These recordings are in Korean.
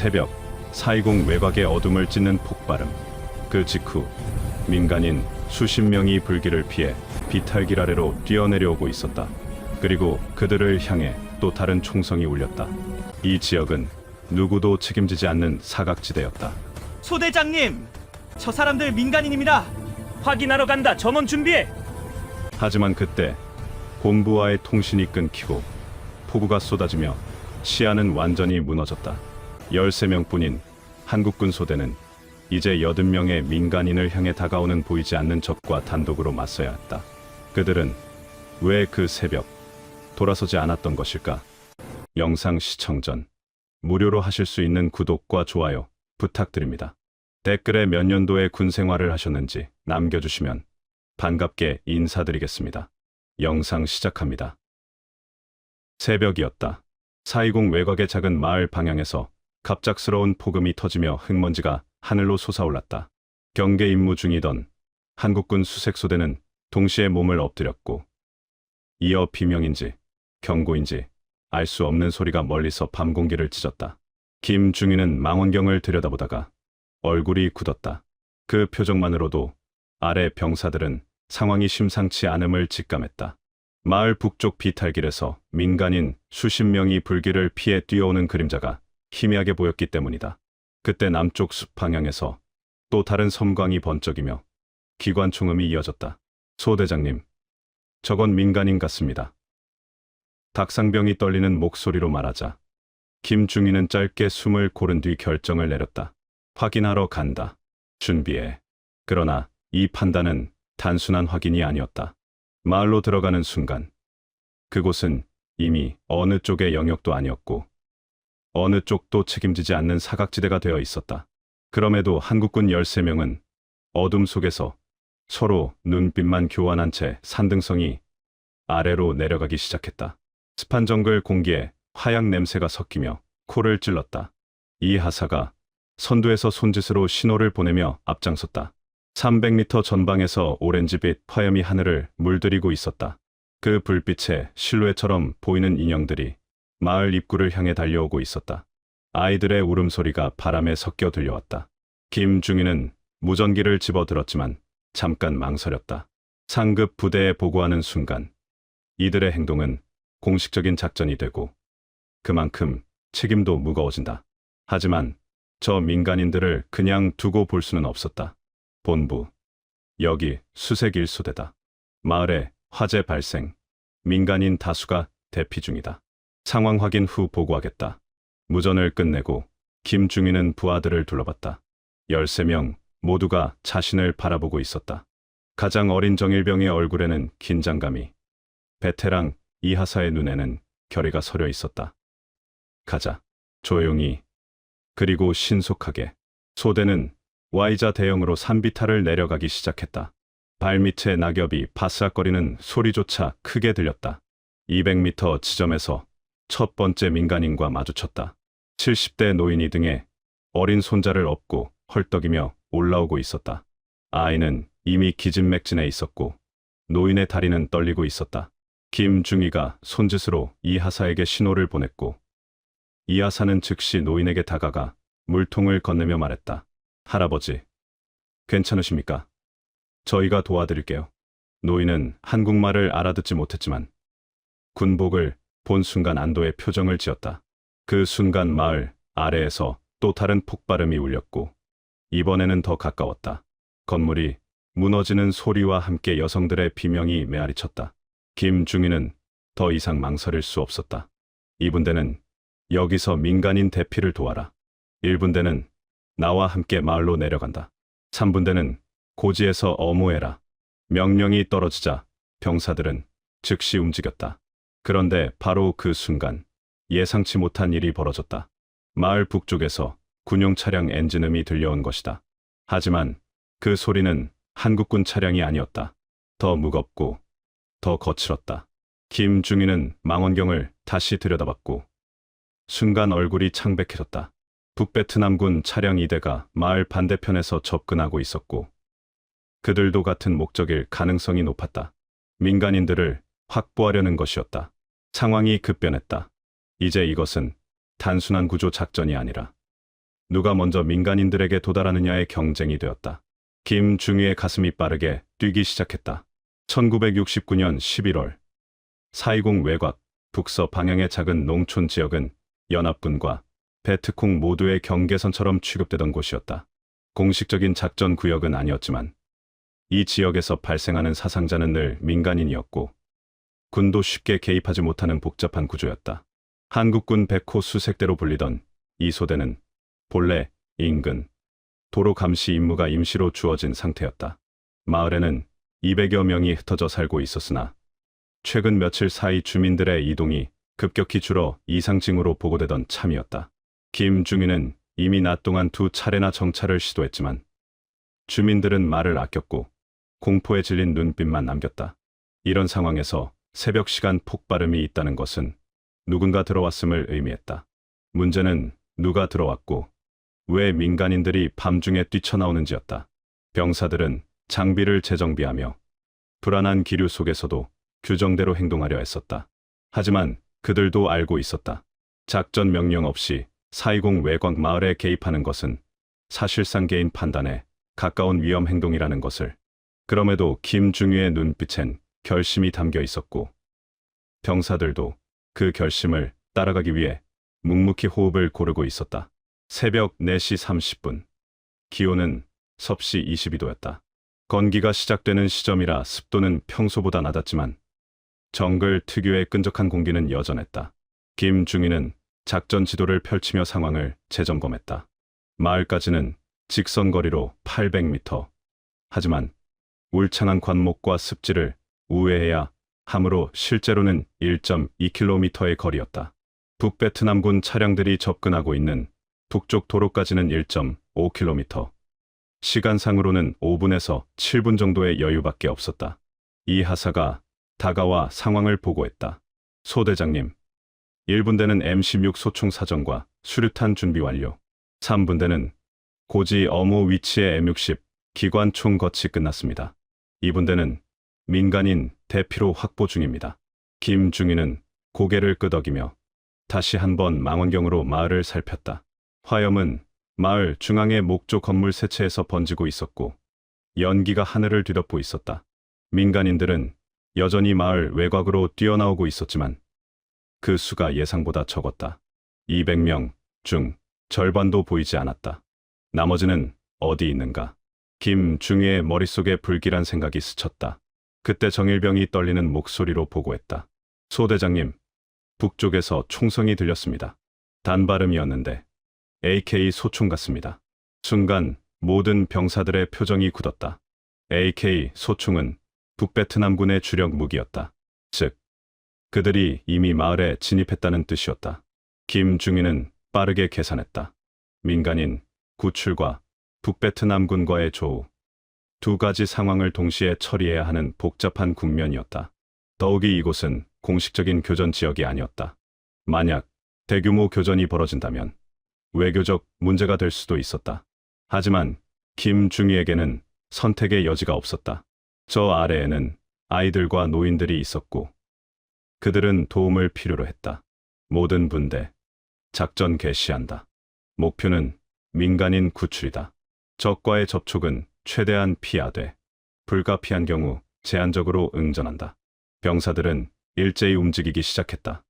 새벽, 4.20 외곽의 어둠을 찢는 폭발음. 그 직후 민간인 수십 명이 불길을 피해 비탈길 아래로 뛰어내려오고 있었다. 그리고 그들을 향해 또 다른 총성이 울렸다. 이 지역은 누구도 책임지지 않는 사각지대였다. 소대장님, 저 사람들 민간인입니다. 확인하러 간다. 전원 준비해. 하지만 그때 본부와의 통신이 끊기고 폭우가 쏟아지며 시야는 완전히 무너졌다. 13명뿐인 한국군 소대는 이제 80명의 민간인을 향해 다가오는 보이지 않는 적과 단독으로 맞서야 했다. 그들은 왜 그 새벽 돌아서지 않았던 것일까? 영상 시청 전 무료로 하실 수 있는 구독과 좋아요 부탁드립니다. 댓글에 몇 년도의 군 생활을 하셨는지 남겨주시면 반갑게 인사드리겠습니다. 영상 시작합니다. 새벽이었다. 4.20 외곽의 작은 마을 방향에서 갑작스러운 폭음이 터지며 흙먼지가 하늘로 솟아올랐다. 경계 임무 중이던 한국군 수색소대는 동시에 몸을 엎드렸고, 이어 비명인지 경고인지 알 수 없는 소리가 멀리서 밤 공기를 찢었다. 김중희는 망원경을 들여다보다가 얼굴이 굳었다. 그 표정만으로도 아래 병사들은 상황이 심상치 않음을 직감했다. 마을 북쪽 비탈길에서 민간인 수십 명이 불길을 피해 뛰어오는 그림자가 희미하게 보였기 때문이다. 그때 남쪽 숲 방향에서 또 다른 섬광이 번쩍이며 기관총음이 이어졌다. 소대장님, 저건 민간인 같습니다. 닭상병이 떨리는 목소리로 말하자 김중희는 짧게 숨을 고른 뒤 결정을 내렸다. 확인하러 간다. 준비해. 그러나 이 판단은 단순한 확인이 아니었다. 마을로 들어가는 순간 그곳은 이미 어느 쪽의 영역도 아니었고 어느 쪽도 책임지지 않는 사각지대가 되어 있었다. 그럼에도 한국군 13명은 어둠 속에서 서로 눈빛만 교환한 채 산등성이 아래로 내려가기 시작했다. 습한 정글 공기에 화약 냄새가 섞이며 코를 찔렀다. 이 하사가 선두에서 손짓으로 신호를 보내며 앞장섰다. 300m 전방에서 오렌지빛 화염이 하늘을 물들이고 있었다. 그 불빛에 실루엣처럼 보이는 인형들이 마을 입구를 향해 달려오고 있었다. 아이들의 울음소리가 바람에 섞여 들려왔다. 김중희는 무전기를 집어들었지만 잠깐 망설였다. 상급 부대에 보고하는 순간 이들의 행동은 공식적인 작전이 되고 그만큼 책임도 무거워진다. 하지만 저 민간인들을 그냥 두고 볼 수는 없었다. 본부, 여기 수색 1소대다. 마을에 화재 발생, 민간인 다수가 대피 중이다. 상황 확인 후 보고하겠다. 무전을 끝내고 김중희는 부하들을 둘러봤다. 13명 모두가 자신을 바라보고 있었다. 가장 어린 정일병의 얼굴에는 긴장감이, 베테랑 이하사의 눈에는 결의가 서려 있었다. 가자. 조용히, 그리고 신속하게. 소대는 Y자 대형으로 산비탈을 내려가기 시작했다. 발밑에 낙엽이 바스락거리는 소리조차 크게 들렸다. 200m 지점에서 첫 번째 민간인과 마주쳤다. 70대 노인이 등에 어린 손자를 업고 헐떡이며 올라오고 있었다. 아이는 이미 기진맥진해 있었고 노인의 다리는 떨리고 있었다. 김중희가 손짓으로 이하사에게 신호를 보냈고 이하사는 즉시 노인에게 다가가 물통을 건네며 말했다. 할아버지, 괜찮으십니까? 저희가 도와드릴게요. 노인은 한국말을 알아듣지 못했지만 군복을 본 순간 안도의 표정을 지었다. 그 순간 마을 아래에서 또 다른 폭발음이 울렸고 이번에는 더 가까웠다. 건물이 무너지는 소리와 함께 여성들의 비명이 메아리쳤다. 김중희는 더 이상 망설일 수 없었다. 2분대는 여기서 민간인 대피를 도와라. 1분대는 나와 함께 마을로 내려간다. 3분대는 고지에서 어무해라. 명령이 떨어지자 병사들은 즉시 움직였다. 그런데 바로 그 순간 예상치 못한 일이 벌어졌다. 마을 북쪽에서 군용 차량 엔진음이 들려온 것이다. 하지만 그 소리는 한국군 차량이 아니었다. 더 무겁고 더 거칠었다. 김중희는 망원경을 다시 들여다봤고 순간 얼굴이 창백해졌다. 북베트남군 차량 2대가 마을 반대편에서 접근하고 있었고 그들도 같은 목적일 가능성이 높았다. 민간인들을 확보하려는 것이었다. 상황이 급변했다. 이제 이것은 단순한 구조 작전이 아니라 누가 먼저 민간인들에게 도달하느냐의 경쟁이 되었다. 김중희의 가슴이 빠르게 뛰기 시작했다. 1969년 11월 4.20 외곽 북서 방향의 작은 농촌 지역은 연합군과 베트콩 모두의 경계선처럼 취급되던 곳이었다. 공식적인 작전 구역은 아니었지만 이 지역에서 발생하는 사상자는 늘 민간인이었고 군도 쉽게 개입하지 못하는 복잡한 구조였다. 한국군 백호 수색대로 불리던 이 소대는 본래 인근 도로 감시 임무가 임시로 주어진 상태였다. 마을에는 200여 명이 흩어져 살고 있었으나 최근 며칠 사이 주민들의 이동이 급격히 줄어 이상 징후로 보고되던 참이었다. 김중희는 이미 낮 동안 2차례나 정찰을 시도했지만 주민들은 말을 아꼈고 공포에 질린 눈빛만 남겼다. 이런 상황에서 새벽 시간 폭발음이 있다는 것은 누군가 들어왔음을 의미했다. 문제는 누가 들어왔고 왜 민간인들이 밤중에 뛰쳐나오는지였다. 병사들은 장비를 재정비하며 불안한 기류 속에서도 규정대로 행동하려 했었다. 하지만 그들도 알고 있었다. 작전 명령 없이 4.20 외곽 마을에 개입하는 것은 사실상 개인 판단에 가까운 위험 행동이라는 것을. 그럼에도 김중희의 눈빛엔 결심이 담겨 있었고 병사들도 그 결심을 따라가기 위해 묵묵히 호흡을 고르고 있었다. 새벽 4시 30분. 기온은 섭씨 22도였다. 건기가 시작되는 시점이라 습도는 평소보다 낮았지만 정글 특유의 끈적한 공기는 여전했다. 김중희는 작전 지도를 펼치며 상황을 재점검했다. 마을까지는 직선거리로 800m. 하지만 울창한 관목과 습지를 우회해야 하므로 실제로는 1.2km의 거리였다. 북베트남군 차량들이 접근하고 있는 북쪽 도로까지는 1.5km. 시간상으로는 5분에서 7분 정도의 여유밖에 없었다. 이 하사가 다가와 상황을 보고했다. 소대장님, 1분대는 M16 소총 사정과 수류탄 준비 완료. 3분대는 고지 어무 위치의 M60 기관총 거치 끝났습니다. 2분대는 민간인 대피로 확보 중입니다. 김중희는 고개를 끄덕이며 다시 한번 망원경으로 마을을 살폈다. 화염은 마을 중앙의 목조 건물 세 채에서 번지고 있었고 연기가 하늘을 뒤덮고 있었다. 민간인들은 여전히 마을 외곽으로 뛰어나오고 있었지만 그 수가 예상보다 적었다. 200명 중 절반도 보이지 않았다. 나머지는 어디 있는가? 김중희의 머릿속에 불길한 생각이 스쳤다. 그때 정일병이 떨리는 목소리로 보고했다. 소대장님, 북쪽에서 총성이 들렸습니다. 단발음이었는데 AK 소총 같습니다. 순간 모든 병사들의 표정이 굳었다. AK 소총은 북베트남군의 주력 무기였다. 즉, 그들이 이미 마을에 진입했다는 뜻이었다. 김중희는 빠르게 계산했다. 민간인 구출과 북베트남군과의 조우, 두 가지 상황을 동시에 처리해야 하는 복잡한 국면이었다. 더욱이 이곳은 공식적인 교전 지역이 아니었다. 만약 대규모 교전이 벌어진다면 외교적 문제가 될 수도 있었다. 하지만 김중희에게는 선택의 여지가 없었다. 저 아래에는 아이들과 노인들이 있었고 그들은 도움을 필요로 했다. 모든 분대, 작전 개시한다. 목표는 민간인 구출이다. 적과의 접촉은 최대한 피하되 불가피한 경우 제한적으로 응전한다. 병사들은 일제히 움직이기 시작했다.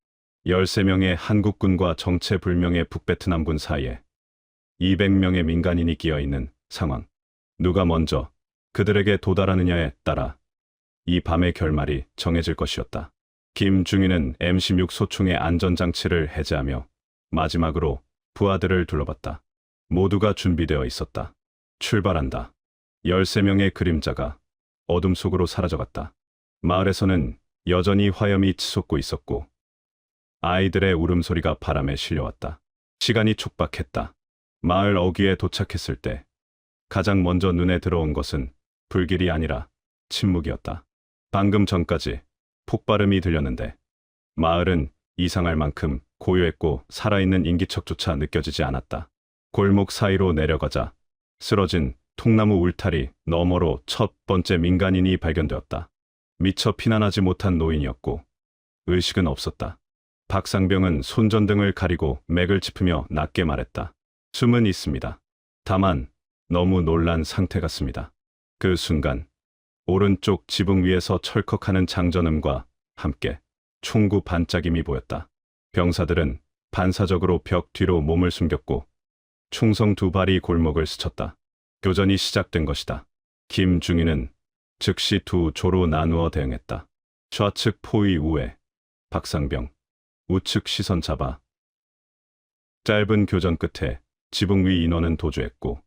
13명의 한국군과 정체불명의 북베트남군 사이에 200명의 민간인이 끼어있는 상황. 누가 먼저 그들에게 도달하느냐에 따라 이 밤의 결말이 정해질 것이었다. 김중희는 M16 소총의 안전장치를 해제하며 마지막으로 부하들을 둘러봤다. 모두가 준비되어 있었다. 출발한다. 13명의 그림자가 어둠 속으로 사라져갔다. 마을에서는 여전히 화염이 치솟고 있었고 아이들의 울음소리가 바람에 실려왔다. 시간이 촉박했다. 마을 어귀에 도착했을 때 가장 먼저 눈에 들어온 것은 불길이 아니라 침묵이었다. 방금 전까지 폭발음이 들렸는데 마을은 이상할 만큼 고요했고 살아있는 인기척조차 느껴지지 않았다. 골목 사이로 내려가자 쓰러진 통나무 울타리 너머로 첫 번째 민간인이 발견되었다. 미처 피난하지 못한 노인이었고 의식은 없었다. 박상병은 손전등을 가리고 맥을 짚으며 낮게 말했다. 숨은 있습니다. 다만 너무 놀란 상태 같습니다. 그 순간 오른쪽 지붕 위에서 철컥하는 장전음과 함께 총구 반짝임이 보였다. 병사들은 반사적으로 벽 뒤로 몸을 숨겼고 충성 두 발이 골목을 스쳤다. 교전이 시작된 것이다. 김중희는 즉시 두 조로 나누어 대응했다. 좌측 포위 우회, 박상병, 우측 시선 잡아. 짧은 교전 끝에 지붕 위 인원은 도주했고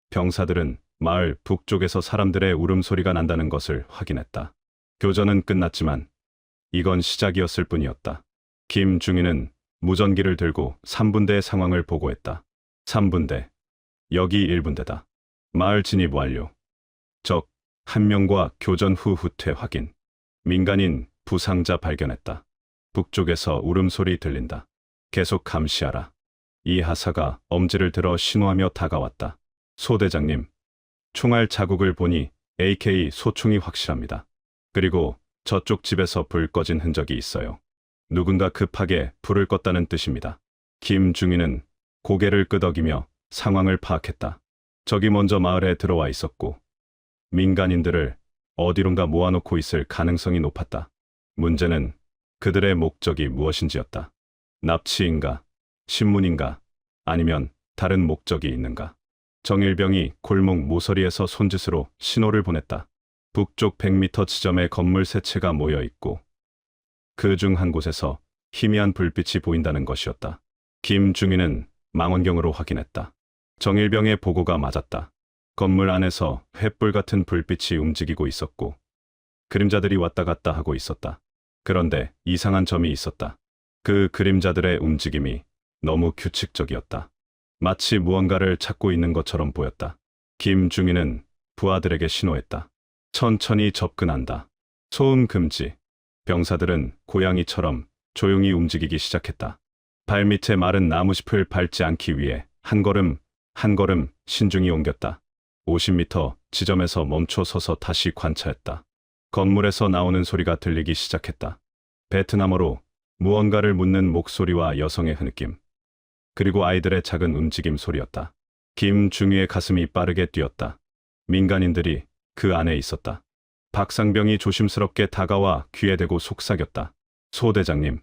병사들은 마을 북쪽에서 사람들의 울음소리가 난다는 것을 확인했다. 교전은 끝났지만 이건 시작이었을 뿐이었다. 김중희는 무전기를 들고 3분대의 상황을 보고했다. 3분대, 여기 1분대다. 마을 진입 완료. 적 1명과 교전 후 후퇴 확인. 민간인 부상자 발견했다. 북쪽에서 울음소리 들린다. 계속 감시하라. 이 하사가 엄지를 들어 신호하며 다가왔다. 소대장님, 총알 자국을 보니 AK 소총이 확실합니다. 그리고 저쪽 집에서 불 꺼진 흔적이 있어요. 누군가 급하게 불을 껐다는 뜻입니다. 김중희는 고개를 끄덕이며 상황을 파악했다. 적이 먼저 마을에 들어와 있었고 민간인들을 어디론가 모아놓고 있을 가능성이 높았다. 문제는 그들의 목적이 무엇인지였다. 납치인가, 신문인가, 아니면 다른 목적이 있는가. 정일병이 골목 모서리에서 손짓으로 신호를 보냈다. 북쪽 100m 지점에 건물 세 채가 모여 있고 그 중 한 곳에서 희미한 불빛이 보인다는 것이었다. 김중희는 망원경으로 확인했다. 정일병의 보고가 맞았다. 건물 안에서 횃불 같은 불빛이 움직이고 있었고 그림자들이 왔다 갔다 하고 있었다. 그런데 이상한 점이 있었다. 그 그림자들의 움직임이 너무 규칙적이었다. 마치 무언가를 찾고 있는 것처럼 보였다. 김중희는 부하들에게 신호했다. 천천히 접근한다. 소음 금지. 병사들은 고양이처럼 조용히 움직이기 시작했다. 발밑에 마른 나무짚을 밟지 않기 위해 한 걸음 한 걸음 신중히 옮겼다. 50m 지점에서 멈춰 서서 다시 관찰했다. 건물에서 나오는 소리가 들리기 시작했다. 베트남어로 무언가를 묻는 목소리와 여성의 흐느낌, 그리고 아이들의 작은 움직임 소리였다. 김중희의 가슴이 빠르게 뛰었다. 민간인들이 그 안에 있었다. 박상병이 조심스럽게 다가와 귀에 대고 속삭였다. 소대장님,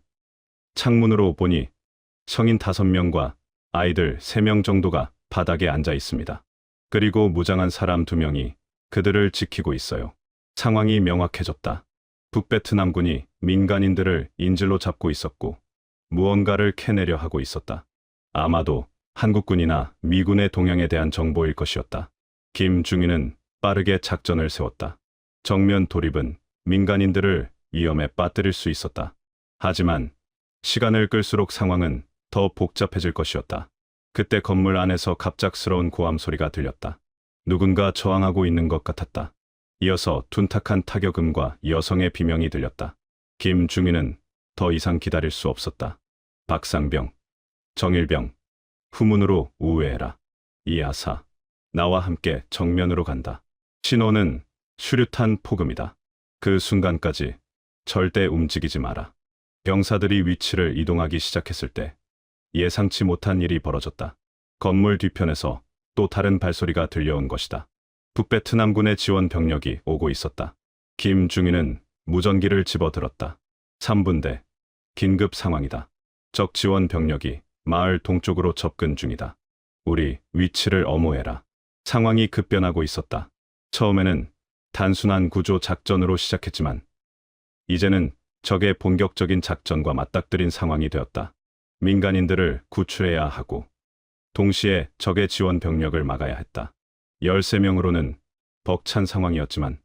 창문으로 보니 성인 5명과 아이들 3명 정도가 바닥에 앉아 있습니다. 그리고 무장한 사람 2명이 그들을 지키고 있어요. 상황이 명확해졌다. 북베트남군이 민간인들을 인질로 잡고 있었고 무언가를 캐내려 하고 있었다. 아마도 한국군이나 미군의 동향에 대한 정보일 것이었다. 김중희는 빠르게 작전을 세웠다. 정면 돌입은 민간인들을 위험에 빠뜨릴 수 있었다. 하지만 시간을 끌수록 상황은 더 복잡해질 것이었다. 그때 건물 안에서 갑작스러운 고함 소리가 들렸다. 누군가 저항하고 있는 것 같았다. 이어서 둔탁한 타격음과 여성의 비명이 들렸다. 김중희는 더 이상 기다릴 수 없었다. 박상병, 정일병, 후문으로 우회해라. 이하사, 나와 함께 정면으로 간다. 신호는 수류탄 폭음이다. 그 순간까지 절대 움직이지 마라. 병사들이 위치를 이동하기 시작했을 때 예상치 못한 일이 벌어졌다. 건물 뒤편에서 또 다른 발소리가 들려온 것이다. 북베트남군의 지원 병력이 오고 있었다. 김중희는 무전기를 집어들었다. 3분대, 긴급 상황이다. 적 지원 병력이 마을 동쪽으로 접근 중이다. 우리 위치를 엄호해라. 상황이 급변하고 있었다. 처음에는 단순한 구조 작전으로 시작했지만 이제는 적의 본격적인 작전과 맞닥뜨린 상황이 되었다. 민간인들을 구출해야 하고 동시에 적의 지원 병력을 막아야 했다. 13명으로는 벅찬 상황이었지만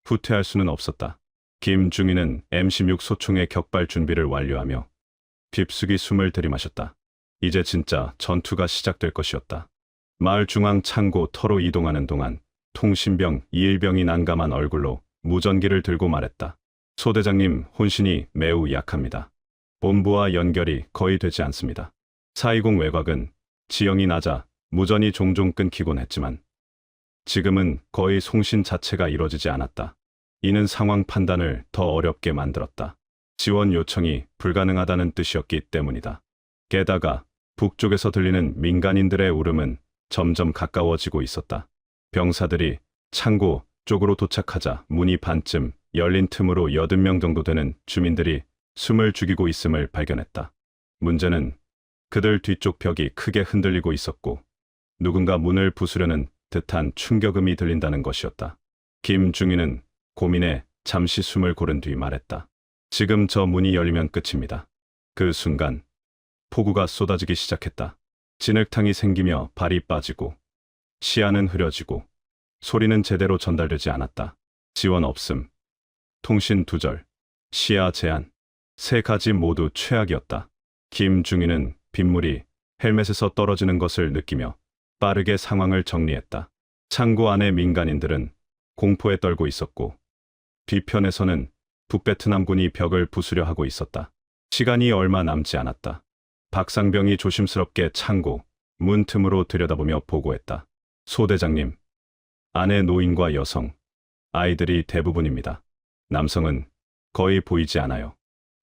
후퇴할 수는 없었다. 김중희는 M16 소총의 격발 준비를 완료하며 깊숙이 숨을 들이마셨다. 이제 진짜 전투가 시작될 것이었다. 마을 중앙 창고 터로 이동하는 동안 통신병 이일병이 난감한 얼굴로 무전기를 들고 말했다. 소대장님, 혼신이 매우 약합니다. 본부와 연결이 거의 되지 않습니다. 420 외곽은 지형이 낮아 무전이 종종 끊기곤 했지만 지금은 거의 송신 자체가 이뤄지지 않았다. 이는 상황 판단을 더 어렵게 만들었다. 지원 요청이 불가능하다는 뜻이었기 때문이다. 게다가 북쪽에서 들리는 민간인들의 울음은 점점 가까워지고 있었다. 병사들이 창고 쪽으로 도착하자 문이 반쯤 열린 틈으로 80명 정도 되는 주민들이 숨을 죽이고 있음을 발견했다. 문제는 그들 뒤쪽 벽이 크게 흔들리고 있었고 누군가 문을 부수려는 듯한 충격음이 들린다는 것이었다. 김중희는 고민에 잠시 숨을 고른 뒤 말했다. 지금 저 문이 열리면 끝입니다. 그 순간 폭우가 쏟아지기 시작했다. 진흙탕이 생기며 발이 빠지고 시야는 흐려지고 소리는 제대로 전달되지 않았다. 지원 없음, 통신 두절, 시야 제한, 세 가지 모두 최악이었다. 김중희는 빗물이 헬멧에서 떨어지는 것을 느끼며 빠르게 상황을 정리했다. 창고 안의 민간인들은 공포에 떨고 있었고 뒤편에서는 북베트남군이 벽을 부수려 하고 있었다. 시간이 얼마 남지 않았다. 박상병이 조심스럽게 창고 문 틈으로 들여다보며 보고했다. 소대장님, 안에 노인과 여성, 아이들이 대부분입니다. 남성은 거의 보이지 않아요.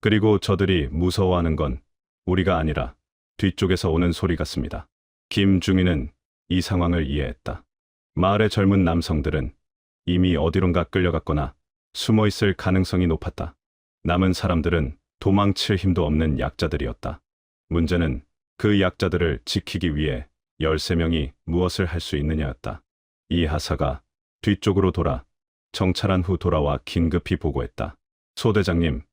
그리고 저들이 무서워하는 건 우리가 아니라 뒤쪽에서 오는 소리 같습니다. 김중희는 이 상황을 이해했다. 마을의 젊은 남성들은 이미 어디론가 끌려갔거나 숨어 있을 가능성이 높았다. 남은 사람들은 도망칠 힘도 없는 약자들이었다. 문제는 그 약자들을 지키기 위해 13명이 무엇을 할 수 있느냐였다. 이 하사가 뒤쪽으로 돌아 정찰한 후 돌아와 긴급히 보고했다. 소대장님,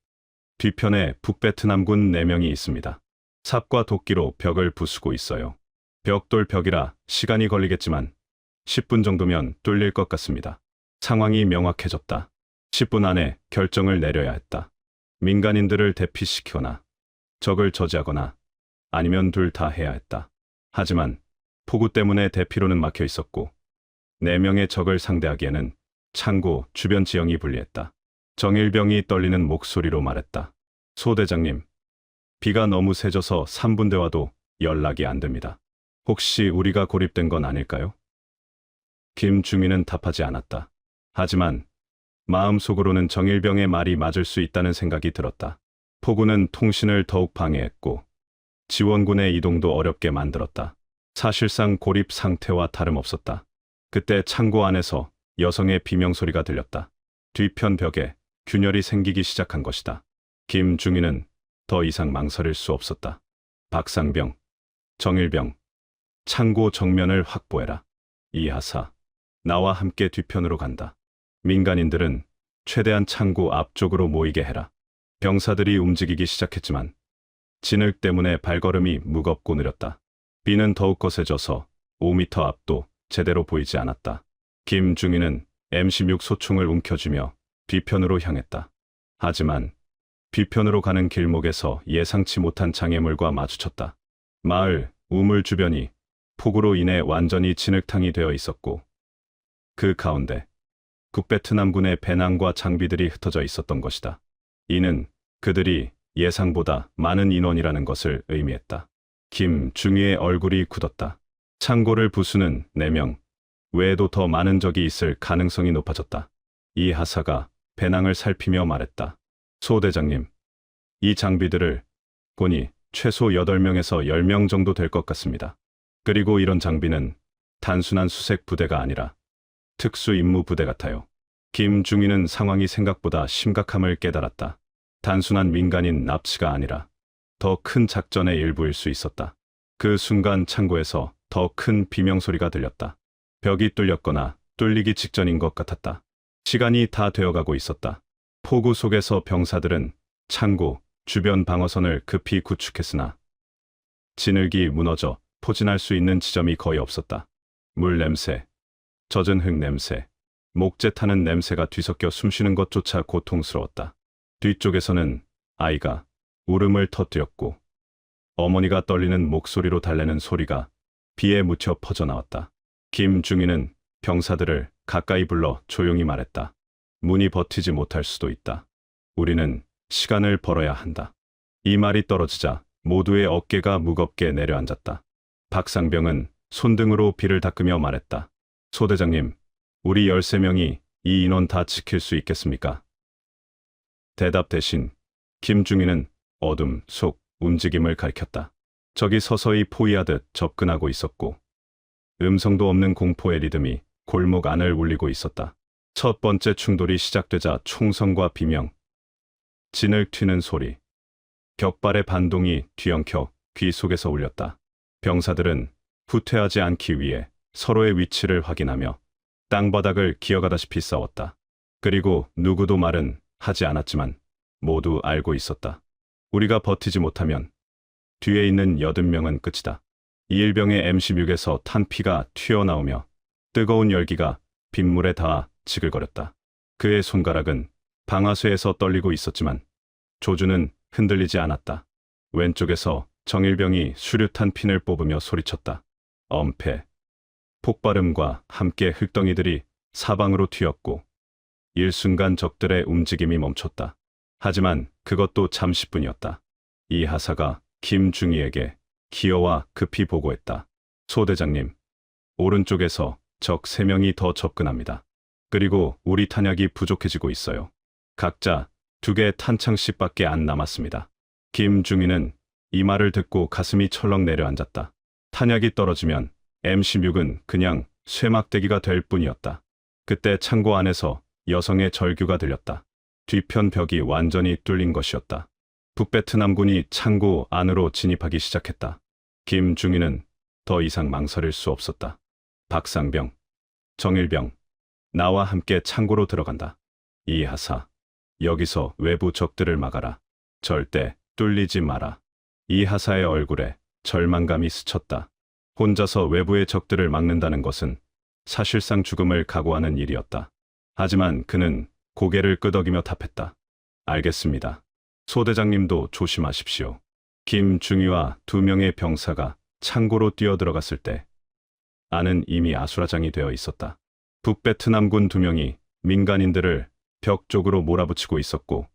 뒤편에 북베트남군 4명이 있습니다. 삽과 도끼로 벽을 부수고 있어요. 벽돌 벽이라 시간이 걸리겠지만 10분 정도면 뚫릴 것 같습니다. 상황이 명확해졌다. 10분 안에 결정을 내려야 했다. 민간인들을 대피시키거나 적을 저지하거나 아니면 둘 다 해야 했다. 하지만 폭우 때문에 대피로는 막혀 있었고 4명의 적을 상대하기에는 창고 주변 지형이 불리했다. 정일병이 떨리는 목소리로 말했다. 소대장님, 비가 너무 세져서 3분대 와도 연락이 안 됩니다. 혹시 우리가 고립된 건 아닐까요? 김중희는 답하지 않았다. 하지만 마음속으로는 정일병의 말이 맞을 수 있다는 생각이 들었다. 폭우는 통신을 더욱 방해했고 지원군의 이동도 어렵게 만들었다. 사실상 고립 상태와 다름없었다. 그때 창고 안에서 여성의 비명소리가 들렸다. 뒤편 벽에 균열이 생기기 시작한 것이다. 김중희는 더 이상 망설일 수 없었다. 박상병, 정일병, 창고 정면을 확보해라. 이하사, 나와 함께 뒤편으로 간다. 민간인들은 최대한 창고 앞쪽으로 모이게 해라. 병사들이 움직이기 시작했지만 진흙 때문에 발걸음이 무겁고 느렸다. 비는 더욱 거세져서 5m 앞도 제대로 보이지 않았다. 김중희는 M16 소총을 움켜쥐며 뒤편으로 향했다. 하지만 뒤편으로 가는 길목에서 예상치 못한 장애물과 마주쳤다. 마을 우물 주변이 폭우로 인해 완전히 진흙탕이 되어 있었고 그 가운데 북베트남군의 배낭과 장비들이 흩어져 있었던 것이다. 이는 그들이 예상보다 많은 인원이라는 것을 의미했다. 김중희의 얼굴이 굳었다. 창고를 부수는 4명 외에도 더 많은 적이 있을 가능성이 높아졌다. 이 하사가 배낭을 살피며 말했다. 소대장님, 이 장비들을 보니 최소 8명에서 10명 정도 될 것 같습니다. 그리고 이런 장비는 단순한 수색 부대가 아니라 특수 임무 부대 같아요. 김중희는 상황이 생각보다 심각함을 깨달았다. 단순한 민간인 납치가 아니라 더 큰 작전의 일부일 수 있었다. 그 순간 창고에서 더 큰 비명소리가 들렸다. 벽이 뚫렸거나 뚫리기 직전인 것 같았다. 시간이 다 되어가고 있었다. 폭우 속에서 병사들은 창고 주변 방어선을 급히 구축했으나 진흙이 무너져 포진할 수 있는 지점이 거의 없었다. 물 냄새, 젖은 흙 냄새, 목재 타는 냄새가 뒤섞여 숨쉬는 것조차 고통스러웠다. 뒤쪽에서는 아이가 울음을 터뜨렸고 어머니가 떨리는 목소리로 달래는 소리가 비에 묻혀 퍼져나왔다. 김중희는 병사들을 가까이 불러 조용히 말했다. 문이 버티지 못할 수도 있다. 우리는 시간을 벌어야 한다. 이 말이 떨어지자 모두의 어깨가 무겁게 내려앉았다. 박상병은 손등으로 비를 닦으며 말했다. 소대장님, 우리 13명이 이 인원 다 지킬 수 있겠습니까? 대답 대신 김중희는 어둠 속 움직임을 가리켰다. 적이 서서히 포위하듯 접근하고 있었고 음성도 없는 공포의 리듬이 골목 안을 울리고 있었다. 첫 번째 충돌이 시작되자 총성과 비명, 진을 튀는 소리, 격발의 반동이 뒤엉켜 귀 속에서 울렸다. 병사들은 후퇴하지 않기 위해 서로의 위치를 확인하며 땅바닥을 기어가다시피 싸웠다. 그리고 누구도 말은 하지 않았지만 모두 알고 있었다. 우리가 버티지 못하면 뒤에 있는 80명은 끝이다. 이일병의 M16에서 탄 피가 튀어나오며 뜨거운 열기가 빗물에 닿아 지글거렸다. 그의 손가락은 방아쇠에서 떨리고 있었지만 조준은 흔들리지 않았다. 왼쪽에서 정일병이 수류탄 핀을 뽑으며 소리쳤다. 엄폐. 폭발음과 함께 흙덩이들이 사방으로 튀었고 일순간 적들의 움직임이 멈췄다. 하지만 그것도 잠시뿐이었다. 이 하사가 김중희에게 기어와 급히 보고했다. 소대장님, 오른쪽에서 적 3명이 더 접근합니다. 그리고 우리 탄약이 부족해지고 있어요. 각자 2개의 탄창씩밖에 안 남았습니다. 김중희는 이 말을 듣고 가슴이 철렁 내려앉았다. 탄약이 떨어지면 M16은 그냥 쇠막대기가 될 뿐이었다. 그때 창고 안에서 여성의 절규가 들렸다. 뒤편 벽이 완전히 뚫린 것이었다. 북베트남군이 창고 안으로 진입하기 시작했다. 김중희는 더 이상 망설일 수 없었다. 박상병, 정일병, 나와 함께 창고로 들어간다. 이 하사, 여기서 외부 적들을 막아라. 절대 뚫리지 마라. 이 하사의 얼굴에 절망감이 스쳤다. 혼자서 외부의 적들을 막는다는 것은 사실상 죽음을 각오하는 일이었다. 하지만 그는 고개를 끄덕이며 답했다. 알겠습니다. 소대장님도 조심하십시오. 김중희와 2명의 병사가 창고로 뛰어들어갔을 때 안은 이미 아수라장이 되어 있었다. 북베트남군 2명이 민간인들을 벽 쪽으로 몰아붙이고 있었고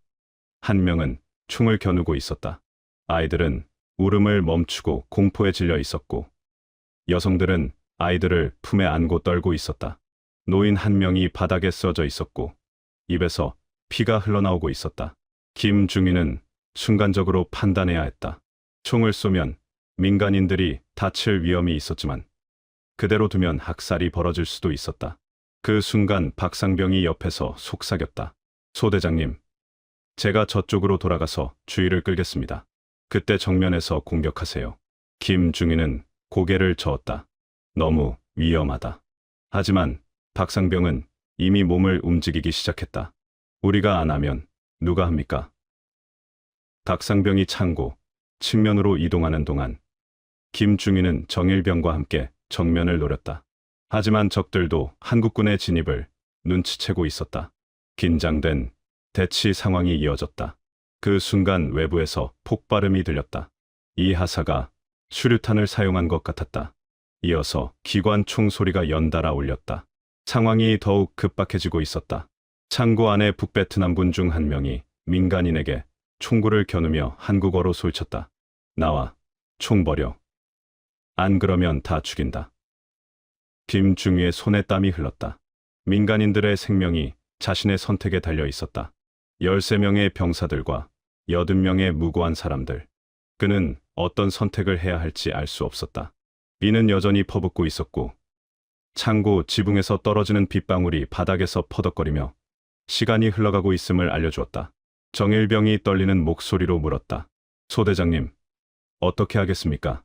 1명은 총을 겨누고 있었다. 아이들은 울음을 멈추고 공포에 질려 있었고 여성들은 아이들을 품에 안고 떨고 있었다. 노인 1명이 바닥에 쓰러져 있었고 입에서 피가 흘러나오고 있었다. 김중희는 순간적으로 판단해야 했다. 총을 쏘면 민간인들이 다칠 위험이 있었지만 그대로 두면 학살이 벌어질 수도 있었다. 그 순간 박상병이 옆에서 속삭였다. 소대장님, 제가 저쪽으로 돌아가서 주의를 끌겠습니다. 그때 정면에서 공격하세요. 김중희는 고개를 저었다. 너무 위험하다. 하지만 박상병은 이미 몸을 움직이기 시작했다. 우리가 안 하면 누가 합니까? 박상병이 창고 측면으로 이동하는 동안 김중희는 정일병과 함께 정면을 노렸다. 하지만 적들도 한국군의 진입을 눈치채고 있었다. 긴장된 대치 상황이 이어졌다. 그 순간 외부에서 폭발음이 들렸다. 이 하사가 수류탄을 사용한 것 같았다. 이어서 기관총 소리가 연달아 울렸다. 상황이 더욱 급박해지고 있었다. 창고 안에 북베트남군 중 1명이 민간인에게 총구를 겨누며 한국어로 소리쳤다. 나와, 총 버려. 안 그러면 다 죽인다. 김중희의 손에 땀이 흘렀다. 민간인들의 생명이 자신의 선택에 달려 있었다. 13명의 병사들과 80명의 무고한 사람들. 그는 어떤 선택을 해야 할지 알 수 없었다. 비는 여전히 퍼붓고 있었고 창고 지붕에서 떨어지는 빗방울이 바닥에서 퍼덕거리며 시간이 흘러가고 있음을 알려주었다. 정일병이 떨리는 목소리로 물었다. 소대장님, 어떻게 하겠습니까?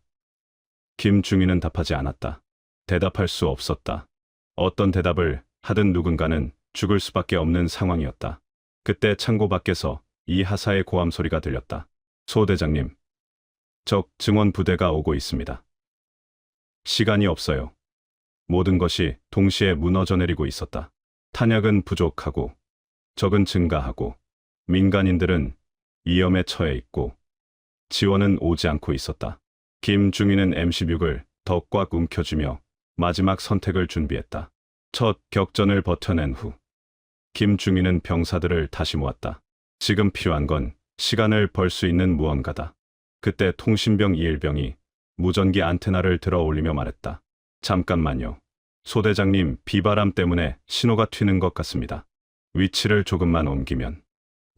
김중희는 답하지 않았다. 대답할 수 없었다. 어떤 대답을 하든 누군가는 죽을 수밖에 없는 상황이었다. 그때 창고 밖에서 이 하사의 고함 소리가 들렸다. 소대장님, 적 증원 부대가 오고 있습니다. 시간이 없어요. 모든 것이 동시에 무너져 내리고 있었다. 탄약은 부족하고 적은 증가하고 민간인들은 위험에 처해 있고 지원은 오지 않고 있었다. 김중희는 M16을 더 꽉 움켜쥐며 마지막 선택을 준비했다. 첫 격전을 버텨낸 후 김중희는 병사들을 다시 모았다. 지금 필요한 건 시간을 벌 수 있는 무언가다. 그때 통신병 이일병이 무전기 안테나를 들어 올리며 말했다. 잠깐만요. 소대장님, 비바람 때문에 신호가 튀는 것 같습니다. 위치를 조금만 옮기면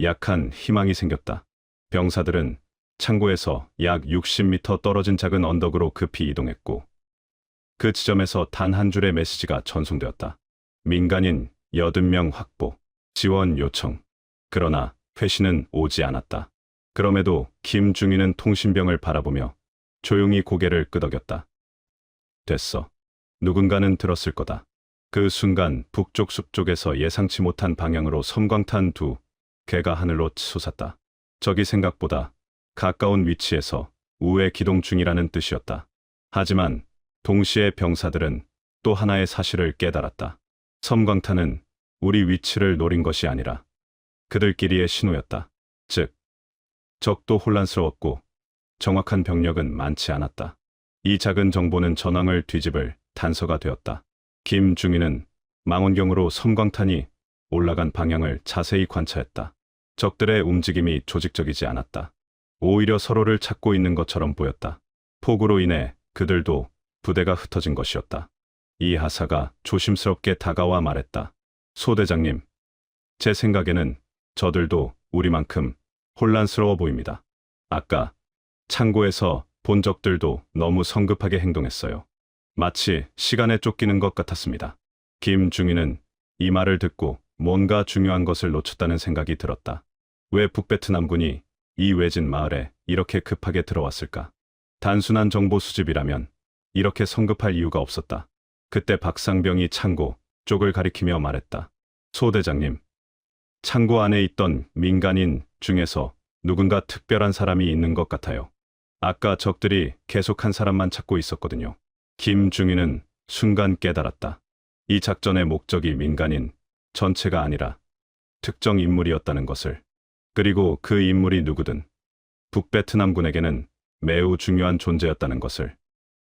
약한 희망이 생겼다. 병사들은 창고에서 약 60m 떨어진 작은 언덕으로 급히 이동했고 그 지점에서 단 한 줄의 메시지가 전송되었다. 민간인 80명 확보, 지원 요청. 그러나 회신은 오지 않았다. 그럼에도 김중희는 통신병을 바라보며 조용히 고개를 끄덕였다. 됐어. 누군가는 들었을 거다. 그 순간 북쪽 숲 쪽에서 예상치 못한 방향으로 섬광탄 두 개가 하늘로 솟았다. 적이 생각보다 가까운 위치에서 우회 기동 중이라는 뜻이었다. 하지만 동시에 병사들은 또 하나의 사실을 깨달았다. 섬광탄은 우리 위치를 노린 것이 아니라 그들끼리의 신호였다. 즉, 적도 혼란스러웠고 정확한 병력은 많지 않았다. 이 작은 정보는 전황을 뒤집을 단서가 되었다. 김중희는 망원경으로 섬광탄이 올라간 방향을 자세히 관찰했다. 적들의 움직임이 조직적이지 않았다. 오히려 서로를 찾고 있는 것처럼 보였다. 폭우로 인해 그들도 부대가 흩어진 것이었다. 이 하사가 조심스럽게 다가와 말했다. 소대장님, 제 생각에는 저들도 우리만큼 혼란스러워 보입니다. 아까 창고에서 본 적들도 너무 성급하게 행동했어요. 마치 시간에 쫓기는 것 같았습니다. 김중희는 이 말을 듣고 뭔가 중요한 것을 놓쳤다는 생각이 들었다. 왜 북베트남군이 이 외진 마을에 이렇게 급하게 들어왔을까? 단순한 정보 수집이라면 이렇게 성급할 이유가 없었다. 그때 박상병이 창고 쪽을 가리키며 말했다. 소대장님, 창고 안에 있던 민간인 중에서 누군가 특별한 사람이 있는 것 같아요. 아까 적들이 계속 한 사람만 찾고 있었거든요. 김중희는 순간 깨달았다. 이 작전의 목적이 민간인 전체가 아니라 특정 인물이었다는 것을. 그리고 그 인물이 누구든 북베트남군에게는 매우 중요한 존재였다는 것을.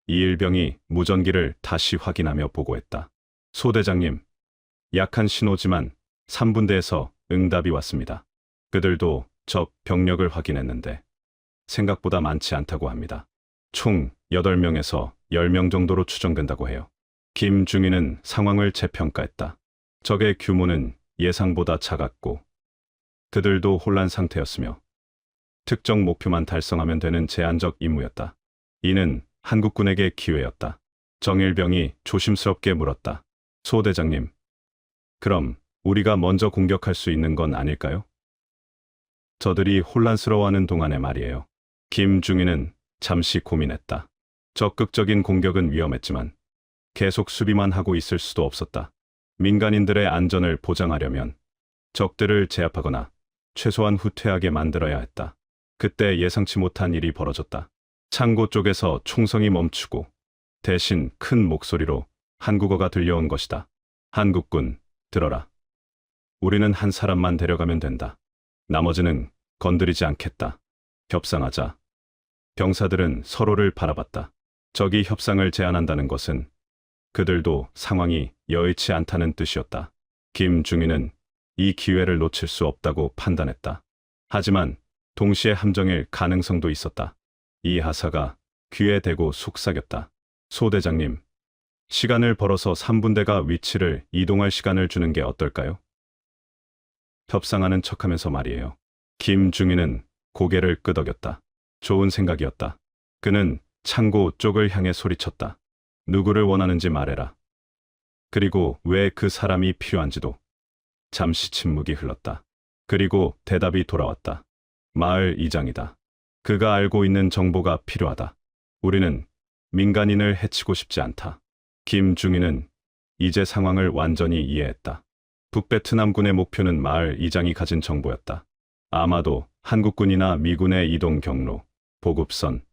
이일병이 무전기를 다시 확인하며 보고했다. 소대장님, 약한 신호지만 3분대에서 응답이 왔습니다. 그들도 적 병력을 확인했는데 생각보다 많지 않다고 합니다. 총 8명에서 10명 정도로 추정된다고 해요. 김중희는 상황을 재평가했다. 적의 규모는 예상보다 작았고 그들도 혼란 상태였으며 특정 목표만 달성하면 되는 제한적 임무였다. 이는 한국군에게 기회였다. 정일병이 조심스럽게 물었다. 소대장님, 그럼 우리가 먼저 공격할 수 있는 건 아닐까요? 저들이 혼란스러워하는 동안에 말이에요. 김중희는 잠시 고민했다. 적극적인 공격은 위험했지만 계속 수비만 하고 있을 수도 없었다. 민간인들의 안전을 보장하려면 적들을 제압하거나 최소한 후퇴하게 만들어야 했다. 그때 예상치 못한 일이 벌어졌다. 창고 쪽에서 총성이 멈추고 대신 큰 목소리로 한국어가 들려온 것이다. 한국군, 들어라. 우리는 한 사람만 데려가면 된다. 나머지는 건드리지 않겠다. 협상하자. 병사들은 서로를 바라봤다. 적이 협상을 제안한다는 것은 그들도 상황이 여의치 않다는 뜻이었다. 김중희는 이 기회를 놓칠 수 없다고 판단했다. 하지만 동시에 함정일 가능성도 있었다. 이 하사가 귀에 대고 속삭였다. 소대장님, 시간을 벌어서 3분대가 위치를 이동할 시간을 주는 게 어떨까요? 협상하는 척하면서 말이에요. 김중희는 고개를 끄덕였다. 좋은 생각이었다. 그는 창고 쪽을 향해 소리쳤다. 누구를 원하는지 말해라. 그리고 왜 그 사람이 필요한지도. 잠시 침묵이 흘렀다. 그리고 대답이 돌아왔다. 마을 이장이다. 그가 알고 있는 정보가 필요하다. 우리는 민간인을 해치고 싶지 않다. 김중희는 이제 상황을 완전히 이해했다. 북베트남군의 목표는 마을 이장이 가진 정보였다. 아마도 한국군이나 미군의 이동 경로, 보급선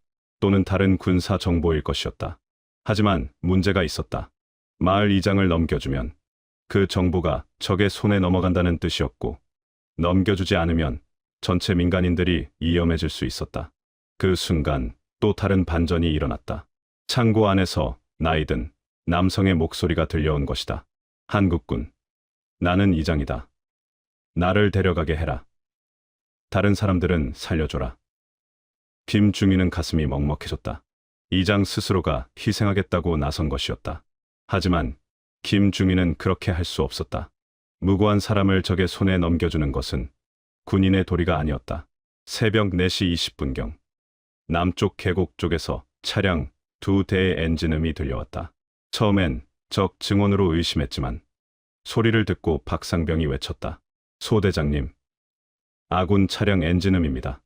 또는 다른 군사 정보일 것이었다. 하지만 문제가 있었다. 마을 이장을 넘겨주면 그 정보가 적의 손에 넘어간다는 뜻이었고 넘겨주지 않으면 전체 민간인들이 위험해질 수 있었다. 그 순간 또 다른 반전이 일어났다. 창고 안에서 나이든 남성의 목소리가 들려온 것이다. 한국군, 나는 이장이다. 나를 데려가게 해라. 다른 사람들은 살려줘라. 김중희는 가슴이 먹먹해졌다. 이장 스스로가 희생하겠다고 나선 것이었다. 하지만 김중희는 그렇게 할 수 없었다. 무고한 사람을 적의 손에 넘겨주는 것은 군인의 도리가 아니었다. 새벽 4시 20분경 남쪽 계곡 쪽에서 차량 2대의 엔진음이 들려왔다. 처음엔 적 증원으로 의심했지만 소리를 듣고 박상병이 외쳤다. 소대장님, 아군 차량 엔진음입니다.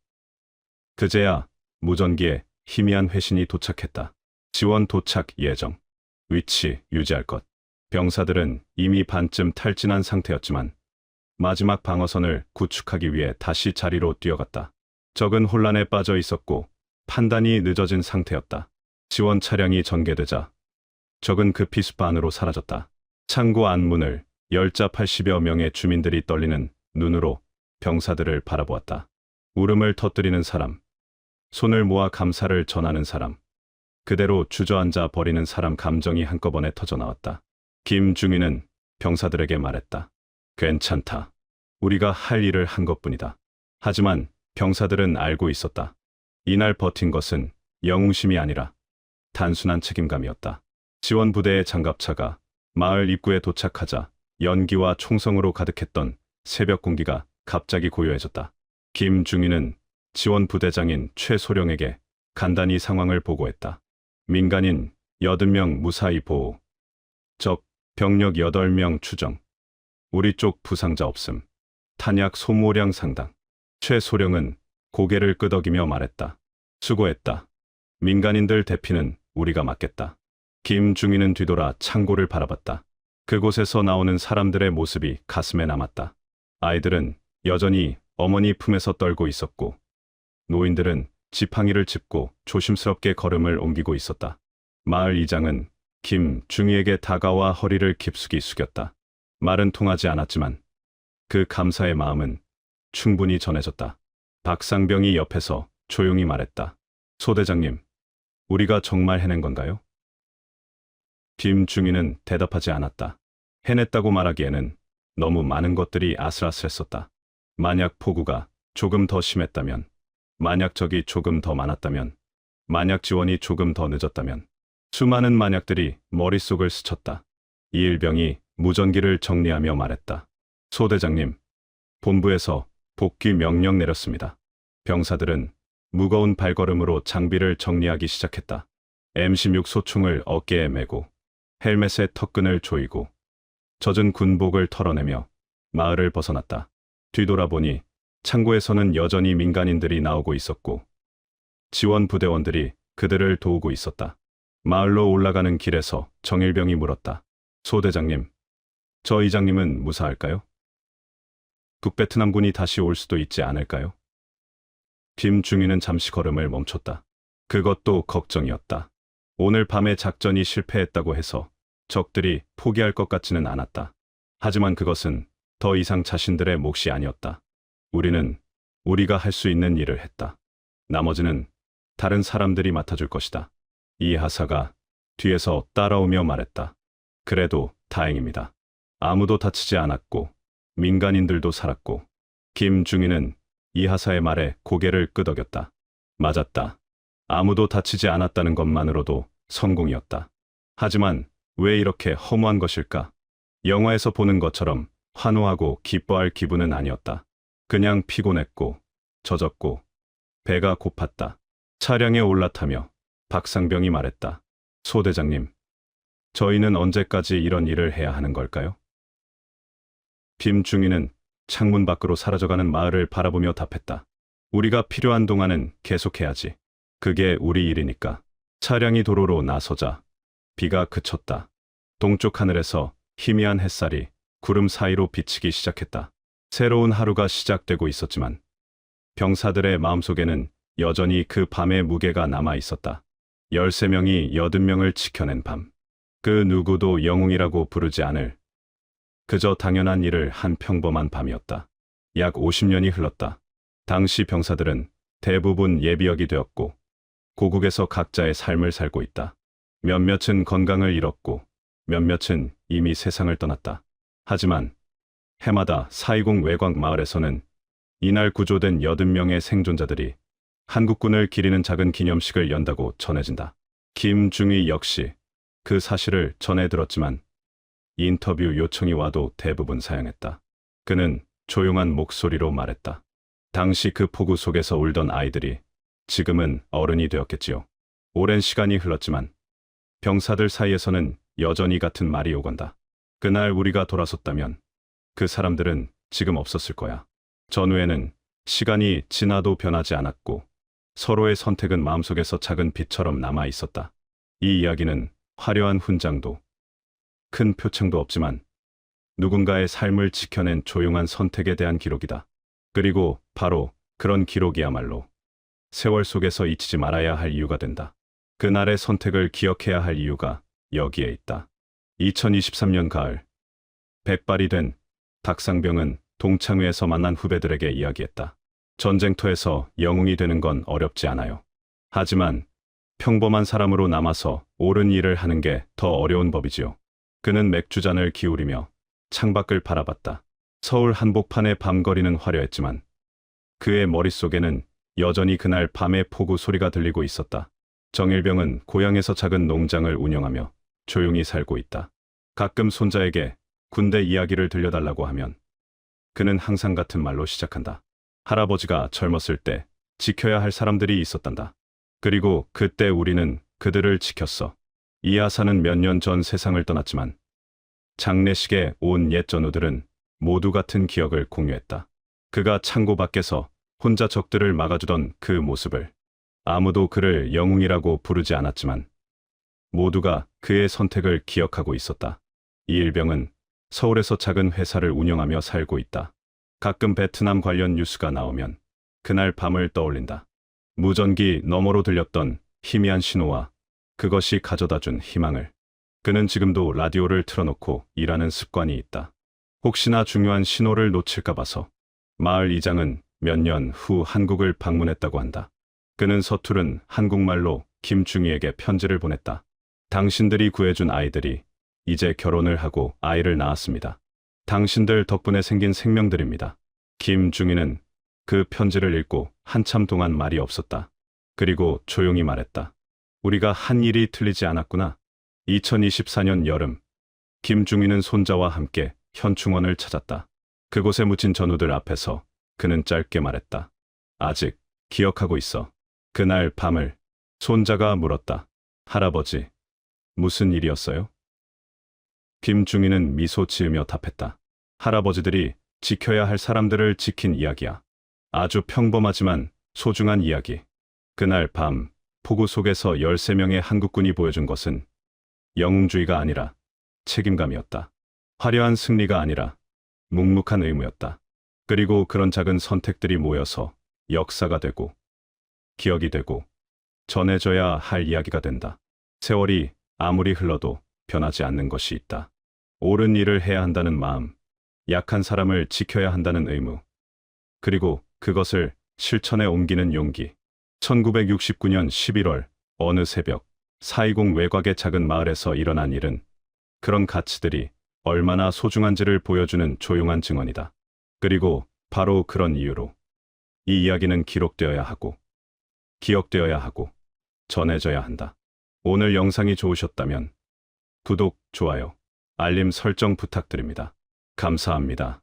그제야 무전기에 희미한 회신이 도착했다. 지원 도착 예정. 위치 유지할 것. 병사들은 이미 반쯤 탈진한 상태였지만 마지막 방어선을 구축하기 위해 다시 자리로 뛰어갔다. 적은 혼란에 빠져 있었고 판단이 늦어진 상태였다. 지원 차량이 전개되자 적은 급히 숲 안으로 사라졌다. 창고 안문을 열자 80여 명의 주민들이 떨리는 눈으로 병사들을 바라보았다. 울음을 터뜨리는 사람, 손을 모아 감사를 전하는 사람, 그대로 주저앉아 버리는 사람 감정이 한꺼번에 터져나왔다. 김중희는 병사들에게 말했다. 괜찮다. 우리가 할 일을 한 것뿐이다. 하지만 병사들은 알고 있었다. 이날 버틴 것은 영웅심이 아니라 단순한 책임감이었다. 지원 부대의 장갑차가 마을 입구에 도착하자 연기와 총성으로 가득했던 새벽 공기가 갑자기 고요해졌다. 김중희는 지원 부대장인 최소령에게 간단히 상황을 보고했다. 민간인 80명 무사히 보호. 적 병력 8명 추정. 우리 쪽 부상자 없음. 탄약 소모량 상당. 최소령은 고개를 끄덕이며 말했다. 수고했다. 민간인들 대피는 우리가 맡겠다. 김중희는 뒤돌아 창고를 바라봤다. 그곳에서 나오는 사람들의 모습이 가슴에 남았다. 아이들은 여전히 어머니 품에서 떨고 있었고 노인들은 지팡이를 짚고 조심스럽게 걸음을 옮기고 있었다. 마을 이장은 김중희에게 다가와 허리를 깊숙이 숙였다. 말은 통하지 않았지만 그 감사의 마음은 충분히 전해졌다. 박상병이 옆에서 조용히 말했다. 소대장님, 우리가 정말 해낸 건가요? 김중희는 대답하지 않았다. 해냈다고 말하기에는 너무 많은 것들이 아슬아슬했었다. 만약 폭우가 조금 더 심했다면, 만약 적이 조금 더 많았다면, 만약 지원이 조금 더 늦었다면, 수많은 만약들이 머릿속을 스쳤다. 이일병이 무전기를 정리하며 말했다. 소대장님, 본부에서 복귀 명령 내렸습니다. 병사들은 무거운 발걸음으로 장비를 정리하기 시작했다. M16 소총을 어깨에 메고 헬멧에 턱끈을 조이고 젖은 군복을 털어내며 마을을 벗어났다. 뒤돌아보니 창고에서는 여전히 민간인들이 나오고 있었고 지원 부대원들이 그들을 도우고 있었다. 마을로 올라가는 길에서 정일병이 물었다. 소대장님, 저 이장님은 무사할까요? 북베트남군이 다시 올 수도 있지 않을까요? 김중희는 잠시 걸음을 멈췄다. 그것도 걱정이었다. 오늘 밤에 작전이 실패했다고 해서 적들이 포기할 것 같지는 않았다. 하지만 그것은 더 이상 자신들의 몫이 아니었다. 우리는 우리가 할 수 있는 일을 했다. 나머지는 다른 사람들이 맡아줄 것이다. 이하사가 뒤에서 따라오며 말했다. 그래도 다행입니다. 아무도 다치지 않았고 민간인들도 살았고. 김중희는 이하사의 말에 고개를 끄덕였다. 맞았다. 아무도 다치지 않았다는 것만으로도 성공이었다. 하지만 왜 이렇게 허무한 것일까? 영화에서 보는 것처럼 환호하고 기뻐할 기분은 아니었다. 그냥 피곤했고 젖었고 배가 고팠다. 차량에 올라타며 박상병이 말했다. 소대장님, 저희는 언제까지 이런 일을 해야 하는 걸까요? 김중희는 창문 밖으로 사라져가는 마을을 바라보며 답했다. 우리가 필요한 동안은 계속해야지. 그게 우리 일이니까. 차량이 도로로 나서자 비가 그쳤다. 동쪽 하늘에서 희미한 햇살이 구름 사이로 비치기 시작했다. 새로운 하루가 시작되고 있었지만 병사들의 마음속에는 여전히 그 밤의 무게가 남아 있었다. 13명이 80명을 지켜낸 밤. 그 누구도 영웅이라고 부르지 않을 그저 당연한 일을 한 평범한 밤이었다. 약 50년이 흘렀다. 당시 병사들은 대부분 예비역이 되었고 고국에서 각자의 삶을 살고 있다. 몇몇은 건강을 잃었고 몇몇은 이미 세상을 떠났다. 하지만 해마다 4.20 외곽 마을에서는 이날 구조된 80명의 생존자들이 한국군을 기리는 작은 기념식을 연다고 전해진다. 김중희 역시 그 사실을 전해 들었지만 인터뷰 요청이 와도 대부분 사양했다. 그는 조용한 목소리로 말했다. 당시 그 폭우 속에서 울던 아이들이 지금은 어른이 되었겠지요. 오랜 시간이 흘렀지만 병사들 사이에서는 여전히 같은 말이 오건다. 그날 우리가 돌아섰다면 그 사람들은 지금 없었을 거야. 전후에는 시간이 지나도 변하지 않았고 서로의 선택은 마음속에서 작은 빛처럼 남아 있었다. 이 이야기는 화려한 훈장도 큰 표창도 없지만 누군가의 삶을 지켜낸 조용한 선택에 대한 기록이다. 그리고 바로 그런 기록이야말로 세월 속에서 잊히지 말아야 할 이유가 된다. 그날의 선택을 기억해야 할 이유가 여기에 있다. 2023년 가을, 백발이 된 닥상병은 동창회에서 만난 후배들에게 이야기했다. 전쟁터에서 영웅이 되는 건 어렵지 않아요. 하지만 평범한 사람으로 남아서 옳은 일을 하는 게 더 어려운 법이지요. 그는 맥주잔을 기울이며 창밖을 바라봤다. 서울 한복판의 밤거리는 화려했지만 그의 머릿속에는 여전히 그날 밤의 폭우 소리가 들리고 있었다. 정일병은 고향에서 작은 농장을 운영하며 조용히 살고 있다. 가끔 손자에게 군대 이야기를 들려달라고 하면 그는 항상 같은 말로 시작한다. 할아버지가 젊었을 때 지켜야 할 사람들이 있었단다. 그리고 그때 우리는 그들을 지켰어. 이하사는 몇 년 전 세상을 떠났지만 장례식에 온 옛 전우들은 모두 같은 기억을 공유했다. 그가 창고 밖에서 혼자 적들을 막아주던 그 모습을. 아무도 그를 영웅이라고 부르지 않았지만 모두가 그의 선택을 기억하고 있었다. 이일병은 서울에서 작은 회사를 운영하며 살고 있다. 가끔 베트남 관련 뉴스가 나오면 그날 밤을 떠올린다. 무전기 너머로 들렸던 희미한 신호와 그것이 가져다준 희망을. 그는 지금도 라디오를 틀어놓고 일하는 습관이 있다. 혹시나 중요한 신호를 놓칠까 봐서. 마을 이장은 몇 년 후 한국을 방문했다고 한다. 그는 서투른 한국말로 김중희에게 편지를 보냈다. 당신들이 구해준 아이들이 이제 결혼을 하고 아이를 낳았습니다. 당신들 덕분에 생긴 생명들입니다. 김중희는 그 편지를 읽고 한참 동안 말이 없었다. 그리고 조용히 말했다. 우리가 한 일이 틀리지 않았구나. 2024년 여름, 김중희는 손자와 함께 현충원을 찾았다. 그곳에 묻힌 전우들 앞에서 그는 짧게 말했다. 아직 기억하고 있어. 그날 밤을. 손자가 물었다. 할아버지, 무슨 일이었어요? 김중희는 미소 지으며 답했다. 할아버지들이 지켜야 할 사람들을 지킨 이야기야. 아주 평범하지만 소중한 이야기. 그날 밤, 폭우 속에서 13명의 한국군이 보여준 것은 영웅주의가 아니라 책임감이었다. 화려한 승리가 아니라 묵묵한 의무였다. 그리고 그런 작은 선택들이 모여서 역사가 되고 기억이 되고 전해져야 할 이야기가 된다. 세월이 아무리 흘러도 변하지 않는 것이 있다. 옳은 일을 해야 한다는 마음, 약한 사람을 지켜야 한다는 의무, 그리고 그것을 실천에 옮기는 용기. 1969년 11월 어느 새벽 420 외곽의 작은 마을에서 일어난 일은 그런 가치들이 얼마나 소중한지를 보여주는 조용한 증언이다. 그리고 바로 그런 이유로 이 이야기는 기록되어야 하고 기억되어야 하고 전해져야 한다. 오늘 영상이 좋으셨다면 구독, 좋아요, 알림 설정 부탁드립니다. 감사합니다.